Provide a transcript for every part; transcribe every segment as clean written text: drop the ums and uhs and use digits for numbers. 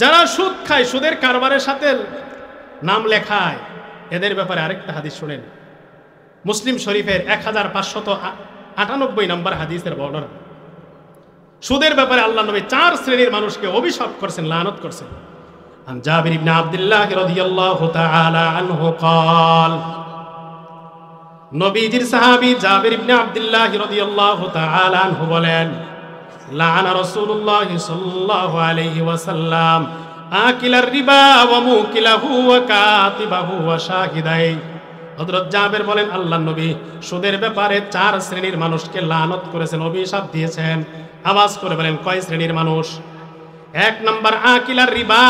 যারা সুদ খায়, সুদের কারবারের সাথে নাম লেখায়, এদের ব্যাপারে আরেকটা হাদিস শুনেন। মুসলিম শরীফের 1598 নম্বর হাদিসের বর্ণনা। সুদের ব্যাপারে আল্লাহ নবী 4 শ্রেণীর মানুষকে অভিশাপ করছেন, লানত করছেন। আন জাবির ইবনে আব্দুল্লাহ রাদিয়াল্লাহু তাআলা আনহু قال, নবীজির সাহাবী জাবির ইবনে আব্দুল্লাহ রাদিয়াল্লাহু তাআলা আনহু বলেন, লাআনা রাসূলুল্লাহ সাল্লাল্লাহু আলাইহি ওয়াসাল্লাম আকিলার রিবা ওয়া মুকিলাহু ওয়া কাতিবাহু ওয়া শাহিদাই। হযরত জাবের বলেন, আল্লাহর নবী সুদের ব্যাপারে 4 শ্রেণীর মানুষকে লানত করেছেন, অভিশাপ দিয়েছেন। আওয়াজ করে বলেন, কয় শ্রেণীর মানুষ? 1 নাম্বার আকিলার রিবা,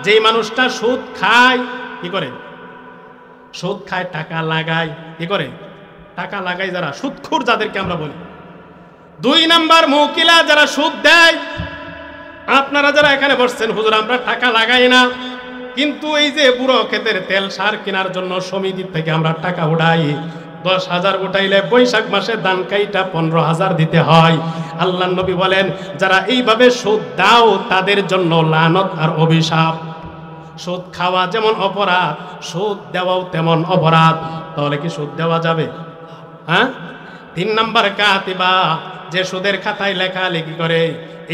যেই মানুষটা সুদ খায়। কি করে? সুদ খায়, টাকা লাগায়। কি করে? টাকা লাগায় যারা, সুদখোর যাদেরকে আমরা বলি। 2 নাম্বার মুকিলা, যারা সুদ দেয়। আপনারা যারা এখানে বসছেন, হুজুর আমরা টাকা লাগাই না, কিন্তু এই যে বুড়ো ক্ষেতের তেল সার কেনার জন্য সমিতি থেকে আমরা টাকা উঠাই, 10,000 উঠাইলে বৈশাখ মাসে দান কাইটা 15,000 দিতে হয়। আল্লাহর নবী বলেন, যারা এইভাবে সুদ দাও তাদের জন্য লানত আর অভিশাপ। সুদ খাওয়া যেমন অপরাধ, সুদ দেওয়াও তেমন অপরাধ। তাহলে কি সুদ দেওয়া যাবে? হ্যাঁ। 3 নাম্বার কাতিবা, যে সুদের খাতায় লেখালেখি করে,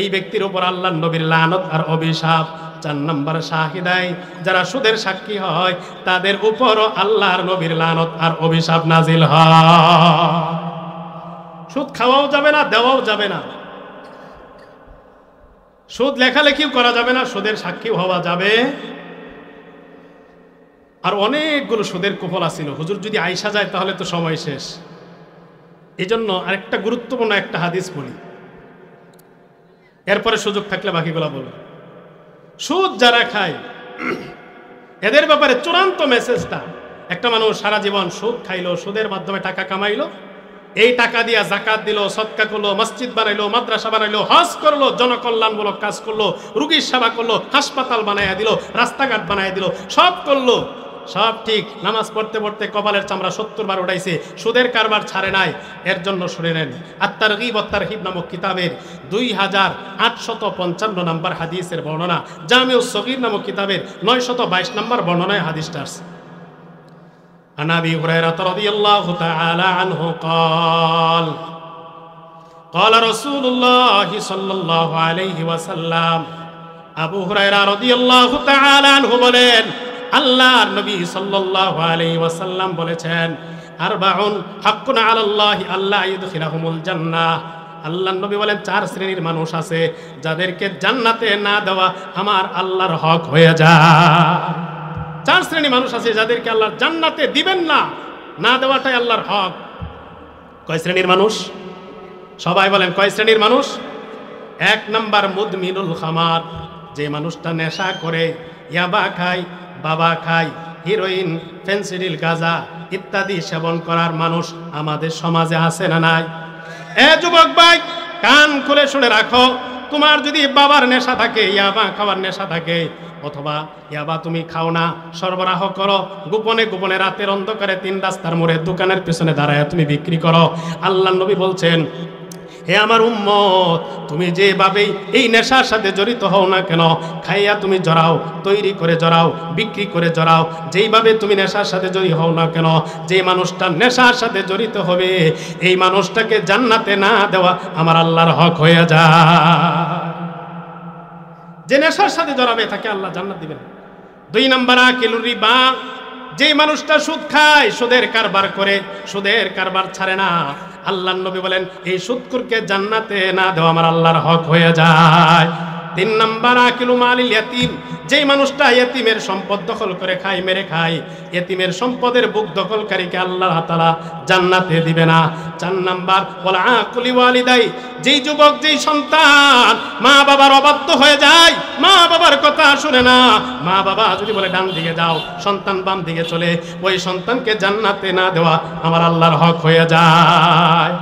এই ব্যক্তির উপর আল্লাহর নবীর লানত আর অভিশাপ। 4 নাম্বার শাহিদাই, যারা সুদের সাক্ষী হয় তাদের উপরও আল্লাহর নবীর লানত আর অভিশাপ নাজিল হয়। সুদ খাওয়াও যাবে না, দেওয়াও যাবে না, সুদ লেখালেখিও করা যাবে না, সুদের সাক্ষীও হওয়া যাবে। আর অনেকগুলো সুদের কুফল আছিল, হুজুর যদি আইসা যায় তাহলে তো সময় শেষ। এই জন্য আরেকটা গুরুত্বপূর্ণ একটা হাদিস বলি, এরপরে সুযোগ থাকলে বাকিগুলা বলবো। সুদ যারা খায় এদের ব্যাপারে চূড়ান্ত মেসেজটা, একটা মানুষ সারা জীবন সুদ খাইলো, সুদের মাধ্যমে টাকা কামাইলো, এই টাকা দিয়া যাকাত দিল, সদকা করলো, মসজিদ বানাইলো, মাদ্রাসা বানাইলো, হজ করলো, জনকল্যাণমূলক কাজ করলো, রোগীর সেবা করলো, হাসপাতাল বানাইয়া দিল, রাস্তাঘাট বানাইয়া দিল, সব করলো, সব ঠিক। নামাজ পড়তে পড়তে কপালের চামড়া 70 বার উঠাইছে, সুদের কারবার ছাড়ে নাই। এর জন্য শুনে নেন আত-তারগীব ওয়াত তারহিব নামক কিতাবের 2855 নম্বর হাদিসের বর্ণনা, জামিউস সগীর নামক কিতাবের 922 নম্বর বর্ণনায় হাদিসটা আছে। আন আবি হুরায়রা রাদিয়াল্লাহু তাআলা আনহু قال قال رسول الله صلى الله عليه وسلم, আবু হুরায়রা রাদিয়াল্লাহু তাআলা আনহু বলেন, আল্লাহর নবী সাল্লাল্লাহু আলাইহি ওয়াসাল্লাম বলেছেন, আরবাউন হাক্কুন আলাল্লাহি আল্লা ইদখিলাহুমুল জান্নাহ। আল্লাহর নবী বলেন, 4 শ্রেণীর মানুষ আছে যাদেরকে জান্নাতে না দেওয়া আমার আল্লাহর হক হয়ে যায়। 4 শ্রেণীর মানুষ আছে যাদেরকে আল্লাহ জান্নাতে দিবেন না, না দেওয়াটাই আল্লাহর হক। কয় শ্রেণীর মানুষ? সবাই বলেন, কয় শ্রেণীর মানুষ? 1 নাম্বার মুদমিনুল খামার, যে মানুষটা নেশা করে, ইয়াবা খায়, বাবা খায়, হিরোইন, ফেন্সিডিল, গাঁজা ইত্যাদি সেবন করার মানুষ আমাদের সমাজে আছে না নাই? এ যুবক ভাই, কান খুলে শুনে রাখো, তোমার যদি বাবার নেশা থাকে, ইয়াবা খাওয়ার নেশা থাকে, অথবা ইয়াবা তুমি খাও না, সরবরাহ করো, গোপনে গোপনে রাতের অন্ধকারে 3 রাস্তার মোড়ে দোকানের পেছনে দাঁড়ায় তুমি বিক্রি করো, আল্লাহর নবী বলছেন, হে আমার উম্মত, তুমি যেভাবেই এই নেশার সাথে জড়িত হও না কেন, খাইয়া তুমি জড়াও, তৈরি করে জড়াও, বিক্রি করে জড়াও, যেইভাবে তুমি নেশার সাথে জড়িত হও না কেন, যে মানুষটা নেশার সাথে জড়িত হবে এই মানুষটাকে জান্নাতে না দেওয়া আমার আল্লাহর হক হয়ে যায়। যে নেশার সাথে জড়াবে তাকে আল্লাহ জান্নাত দিবেন। 2 নাম্বার আকিলুর রিবা, যে মানুষটা সুদ খায়, সুদের কারবার করে, সুদের কারবার ছাড়ে না, আল্লাহর নবী বলেন এই সুদখোরকে জান্নাতে না দেওয়া আমার আল্লাহর হক হয়ে যায়। 3 নাম্বার আকিলু মালিল ইয়াতিম, যেই মানুষটা ইয়েতিমের সম্পদ দখল করে খায়, মেরে খায়, ইয়েতিমের সম্পদের বুক দখলকারীকে আল্লাহ তাআলা জান্নাতে দিবে না। 4 নাম্বার ওয়াল আকুলি ওয়ালিদাই, যেই যুবক, যেই সন্তান মা বাবার অবাধ্য হয়ে যায়, মা বাবার কথা শুনে না, মা বাবা যদি বলে ডান দিকে যাও, সন্তান বাম দিকে চলে, ওই সন্তানকে জান্নাতে না দেওয়া আমার আল্লাহর হক হয়ে যায়।